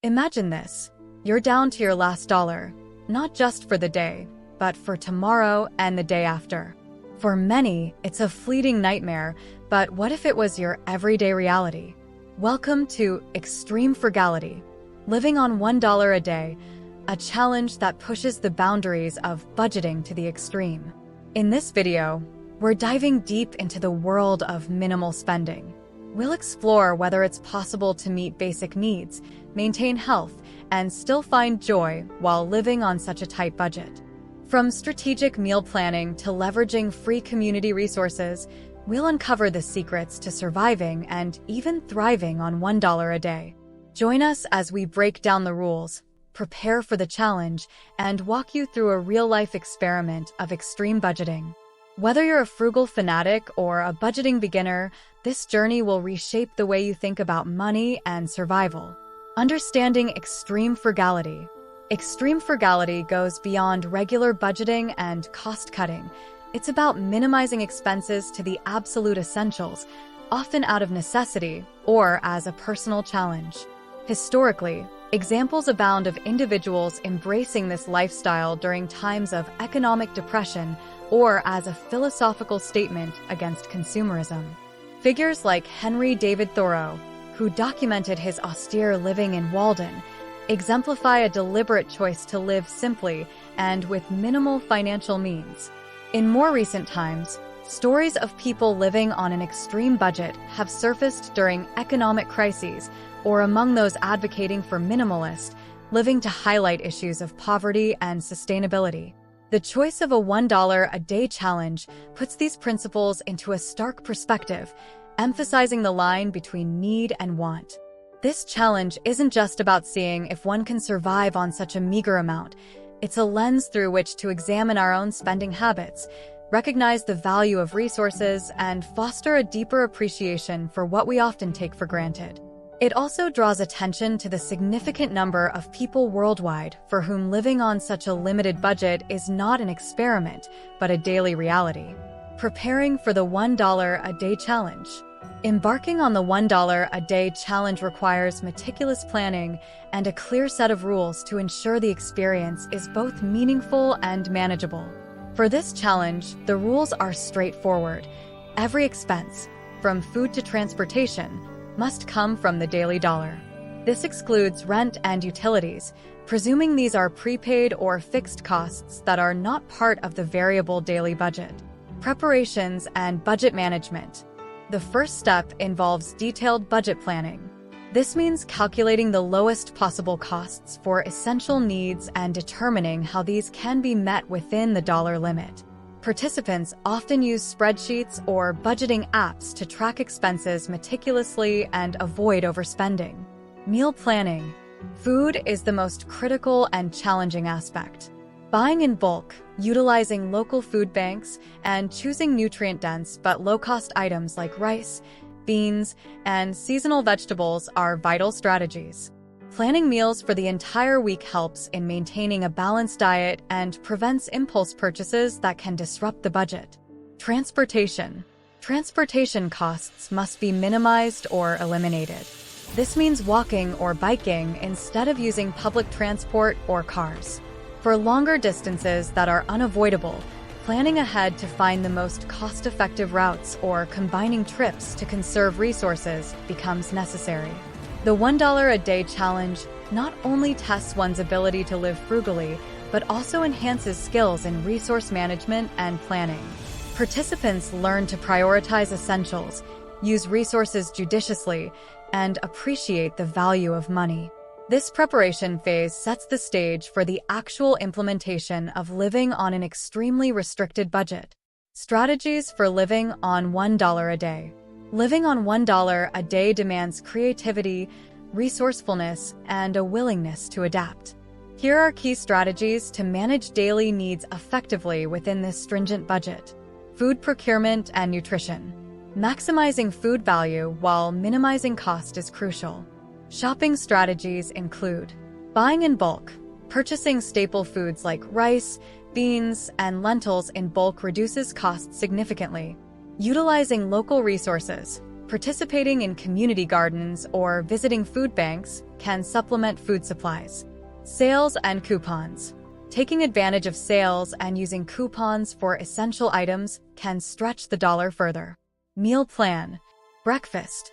Imagine this. You're down to your last dollar, not just for the day, but for tomorrow and the day after. For many, it's a fleeting nightmare, but what if it was your everyday reality? Welcome to Extreme Frugality, living on $1 a day, a challenge that pushes the boundaries of budgeting to the extreme. In this video, we're diving deep into the world of minimal spending. We'll explore whether it's possible to meet basic needs, maintain health, and still find joy while living on such a tight budget. From strategic meal planning to leveraging free community resources, we'll uncover the secrets to surviving and even thriving on $1 a day. Join us as we break down the rules, prepare for the challenge, and walk you through a real-life experiment of extreme budgeting. Whether you're a frugal fanatic or a budgeting beginner, this journey will reshape the way you think about money and survival. Understanding extreme frugality. Extreme frugality goes beyond regular budgeting and cost-cutting. It's about minimizing expenses to the absolute essentials, often out of necessity or as a personal challenge. Historically, examples abound of individuals embracing this lifestyle during times of economic depression or as a philosophical statement against consumerism. Figures like Henry David Thoreau, who documented his austere living in Walden, exemplify a deliberate choice to live simply and with minimal financial means. In more recent times, stories of people living on an extreme budget have surfaced during economic crises or among those advocating for minimalist living to highlight issues of poverty and sustainability. The choice of a $1 a day challenge puts these principles into a stark perspective, emphasizing the line between need and want. This challenge isn't just about seeing if one can survive on such a meager amount. It's a lens through which to examine our own spending habits, recognize the value of resources, and foster a deeper appreciation for what we often take for granted. It also draws attention to the significant number of people worldwide for whom living on such a limited budget is not an experiment, but a daily reality. Preparing for the $1 a day challenge. Embarking on the $1 a day challenge requires meticulous planning and a clear set of rules to ensure the experience is both meaningful and manageable. For this challenge, the rules are straightforward. Every expense, from food to transportation, must come from the daily dollar. This excludes rent and utilities, presuming these are prepaid or fixed costs that are not part of the variable daily budget. Preparations and budget management. The first step involves detailed budget planning. This means calculating the lowest possible costs for essential needs and determining how these can be met within the dollar limit. Participants often use spreadsheets or budgeting apps to track expenses meticulously and avoid overspending. Meal planning. Food is the most critical and challenging aspect. Buying in bulk, utilizing local food banks, and choosing nutrient-dense but low-cost items like rice, beans, and seasonal vegetables are vital strategies. Planning meals for the entire week helps in maintaining a balanced diet and prevents impulse purchases that can disrupt the budget. Transportation. Transportation costs must be minimized or eliminated. This means walking or biking instead of using public transport or cars. For longer distances that are unavoidable, planning ahead to find the most cost-effective routes or combining trips to conserve resources becomes necessary. The $1 a day challenge not only tests one's ability to live frugally, but also enhances skills in resource management and planning. Participants learn to prioritize essentials, use resources judiciously, and appreciate the value of money. This preparation phase sets the stage for the actual implementation of living on an extremely restricted budget. Strategies for living on $1 a day. Living on $1 a day demands creativity, resourcefulness, and a willingness to adapt. Here are key strategies to manage daily needs effectively within this stringent budget. Food procurement and nutrition. Maximizing food value while minimizing cost is crucial. Shopping strategies include buying in bulk. Purchasing staple foods like rice, beans, and lentils in bulk reduces costs significantly. Utilizing local resources. Participating in community gardens or visiting food banks can supplement food supplies. Sales and coupons. Taking advantage of sales and using coupons for essential items can stretch the dollar further. Meal plan. Breakfast.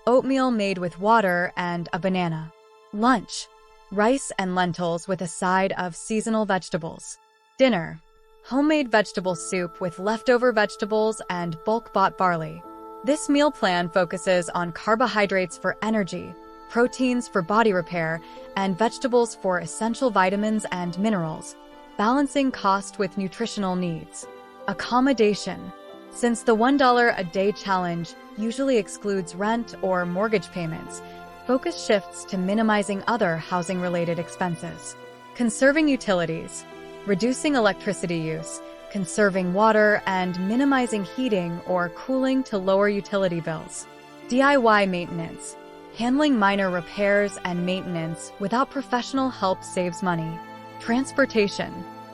Oatmeal made with water and a banana. Lunch. Rice and lentils with a side of seasonal vegetables. Dinner. Homemade vegetable soup with leftover vegetables and bulk-bought barley. This meal plan focuses on carbohydrates for energy, proteins for body repair, and vegetables for essential vitamins and minerals, balancing cost with nutritional needs. Accommodation. Since the $1 a day challenge usually excludes rent or mortgage payments, focus shifts to minimizing other housing-related expenses. Conserving utilities. Reducing electricity use, conserving water, and minimizing heating or cooling to lower utility bills. DIY maintenance. Handling minor repairs and maintenance without professional help saves money. Transportation.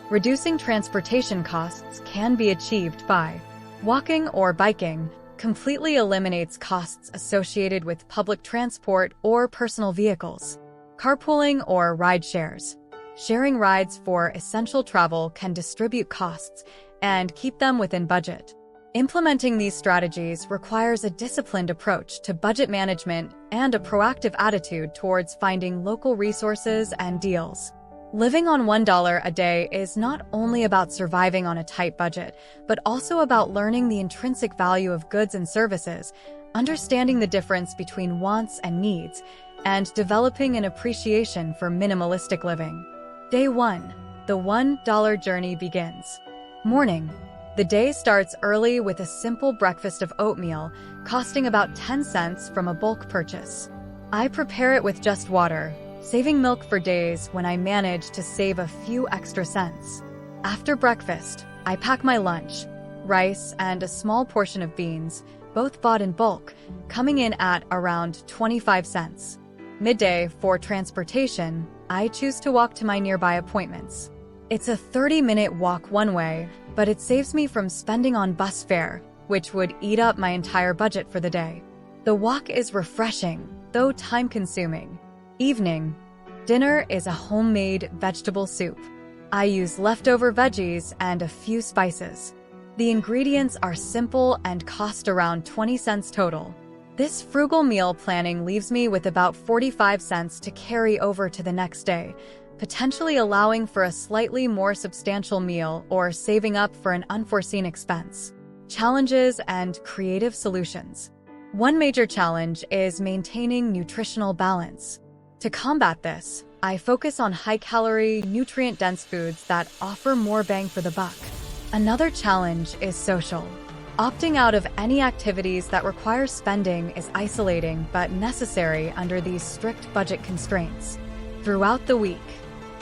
Reducing transportation costs can be achieved by walking or biking. Completely eliminates costs associated with public transport or personal vehicles. Carpooling or ride shares. Sharing rides for essential travel can distribute costs and keep them within budget. Implementing these strategies requires a disciplined approach to budget management and a proactive attitude towards finding local resources and deals. Living on $1 a day is not only about surviving on a tight budget, but also about learning the intrinsic value of goods and services, understanding the difference between wants and needs, and developing an appreciation for minimalistic living. Day 1. The $1 journey begins. Morning. The day starts early with a simple breakfast of oatmeal, costing about 10 cents from a bulk purchase. I prepare it with just water, saving milk for days when I manage to save a few extra cents. After breakfast, I pack my lunch, rice and a small portion of beans, both bought in bulk, coming in at around 25 cents. Midday, for transportation, I choose to walk to my nearby appointments. It's a 30-minute walk one way, but it saves me from spending on bus fare, which would eat up my entire budget for the day. The walk is refreshing, though time-consuming. Evening. Dinner is a homemade vegetable soup. I use leftover veggies and a few spices. The ingredients are simple and cost around 20 cents total. This frugal meal planning leaves me with about 45 cents to carry over to the next day, potentially allowing for a slightly more substantial meal or saving up for an unforeseen expense. Challenges and creative solutions. One major challenge is maintaining nutritional balance. To combat this, I focus on high-calorie, nutrient-dense foods that offer more bang for the buck. Another challenge is social. Opting out of any activities that require spending is isolating but necessary under these strict budget constraints. Throughout the week,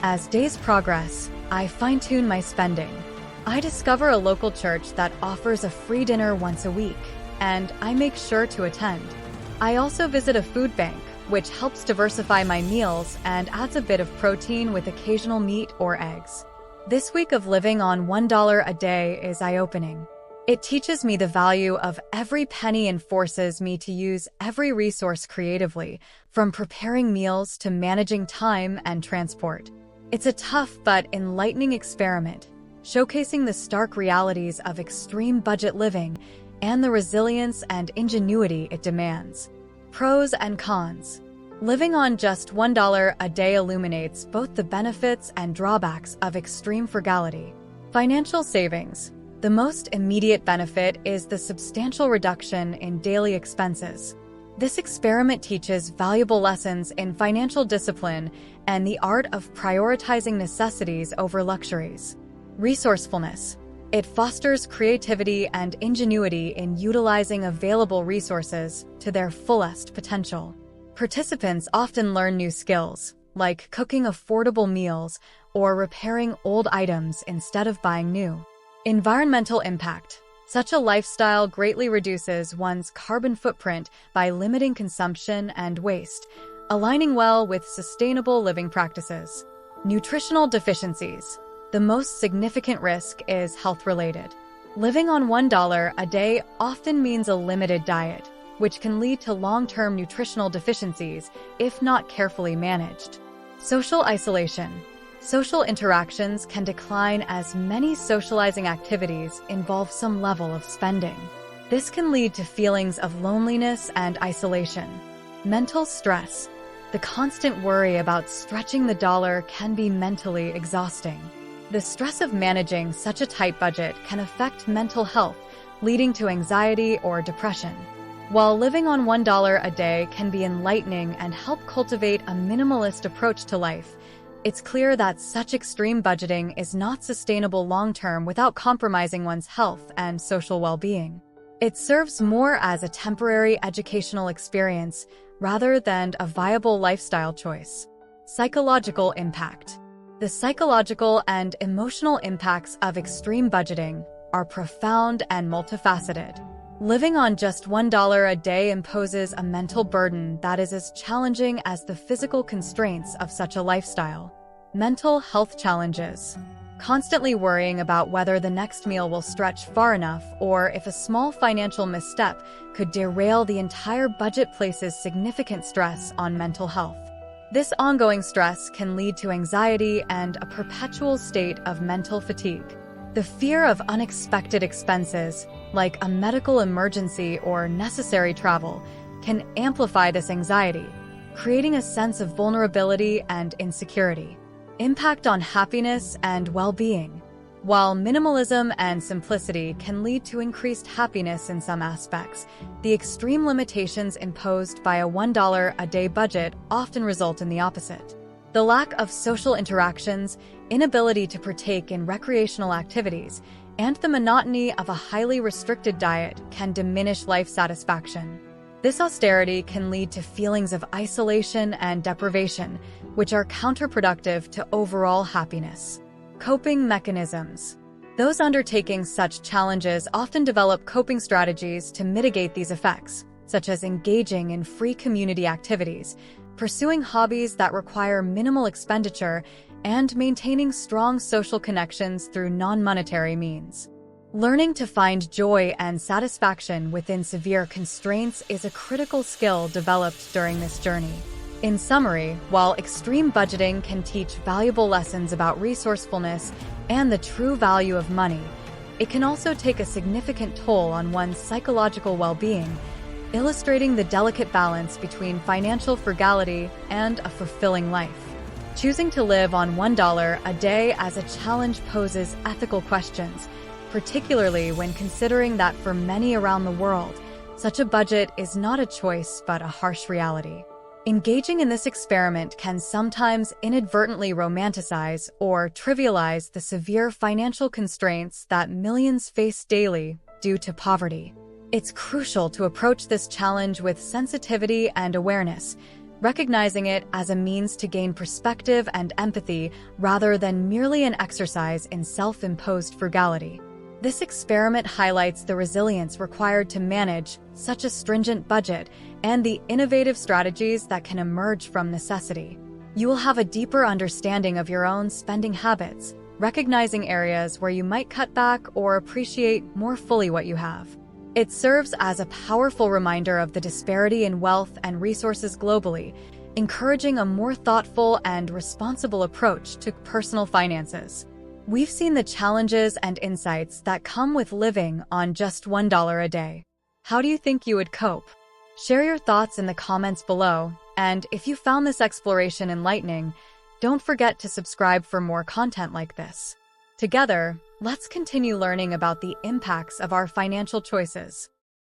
as days progress, I fine-tune my spending. I discover a local church that offers a free dinner once a week, and I make sure to attend. I also visit a food bank, which helps diversify my meals and adds a bit of protein with occasional meat or eggs. This week of living on $1 a day is eye-opening. It teaches me the value of every penny and forces me to use every resource creatively, from preparing meals to managing time and transport. It's a tough but enlightening experiment, showcasing the stark realities of extreme budget living and the resilience and ingenuity it demands. Pros and cons. Living on just $1 a day illuminates both the benefits and drawbacks of extreme frugality. Financial savings. The most immediate benefit is the substantial reduction in daily expenses. This experiment teaches valuable lessons in financial discipline and the art of prioritizing necessities over luxuries. Resourcefulness. It fosters creativity and ingenuity in utilizing available resources to their fullest potential. Participants often learn new skills, like cooking affordable meals or repairing old items instead of buying new. Environmental impact. Such a lifestyle greatly reduces one's carbon footprint by limiting consumption and waste, aligning well with sustainable living practices. Nutritional deficiencies. The most significant risk is health-related. Living on $1 a day often means a limited diet, which can lead to long-term nutritional deficiencies if not carefully managed. Social isolation. Social interactions can decline as many socializing activities involve some level of spending. This can lead to feelings of loneliness and isolation. Mental stress. The constant worry about stretching the dollar can be mentally exhausting. The stress of managing such a tight budget can affect mental health, leading to anxiety or depression. While living on $1 a day can be enlightening and help cultivate a minimalist approach to life, it's clear that such extreme budgeting is not sustainable long-term without compromising one's health and social well-being. It serves more as a temporary educational experience rather than a viable lifestyle choice. Psychological impact. The psychological and emotional impacts of extreme budgeting are profound and multifaceted. Living on just $1 a day imposes a mental burden that is as challenging as the physical constraints of such a lifestyle. Mental health challenges. Constantly worrying about whether the next meal will stretch far enough or if a small financial misstep could derail the entire budget places significant stress on mental health. This ongoing stress can lead to anxiety and a perpetual state of mental fatigue. The fear of unexpected expenses, like a medical emergency or necessary travel, can amplify this anxiety, creating a sense of vulnerability and insecurity. Impact on happiness and well-being. While minimalism and simplicity can lead to increased happiness in some aspects, the extreme limitations imposed by a $1 a day budget often result in the opposite. The lack of social interactions, inability to partake in recreational activities, and the monotony of a highly restricted diet can diminish life satisfaction. This austerity can lead to feelings of isolation and deprivation, which are counterproductive to overall happiness. Coping mechanisms. Those undertaking such challenges often develop coping strategies to mitigate these effects, such as engaging in free community activities, pursuing hobbies that require minimal expenditure, and maintaining strong social connections through non-monetary means. Learning to find joy and satisfaction within severe constraints is a critical skill developed during this journey. In summary, while extreme budgeting can teach valuable lessons about resourcefulness and the true value of money, it can also take a significant toll on one's psychological well-being, illustrating the delicate balance between financial frugality and a fulfilling life. Choosing to live on $1 a day as a challenge poses ethical questions, particularly when considering that for many around the world, such a budget is not a choice but a harsh reality. Engaging in this experiment can sometimes inadvertently romanticize or trivialize the severe financial constraints that millions face daily due to poverty. It's crucial to approach this challenge with sensitivity and awareness, recognizing it as a means to gain perspective and empathy rather than merely an exercise in self-imposed frugality. This experiment highlights the resilience required to manage such a stringent budget and the innovative strategies that can emerge from necessity. You will have a deeper understanding of your own spending habits, recognizing areas where you might cut back or appreciate more fully what you have. It serves as a powerful reminder of the disparity in wealth and resources globally, encouraging a more thoughtful and responsible approach to personal finances. We've seen the challenges and insights that come with living on just $1 a day. How do you think you would cope? Share your thoughts in the comments below, and if you found this exploration enlightening, don't forget to subscribe for more content like this. Together, let's continue learning about the impacts of our financial choices.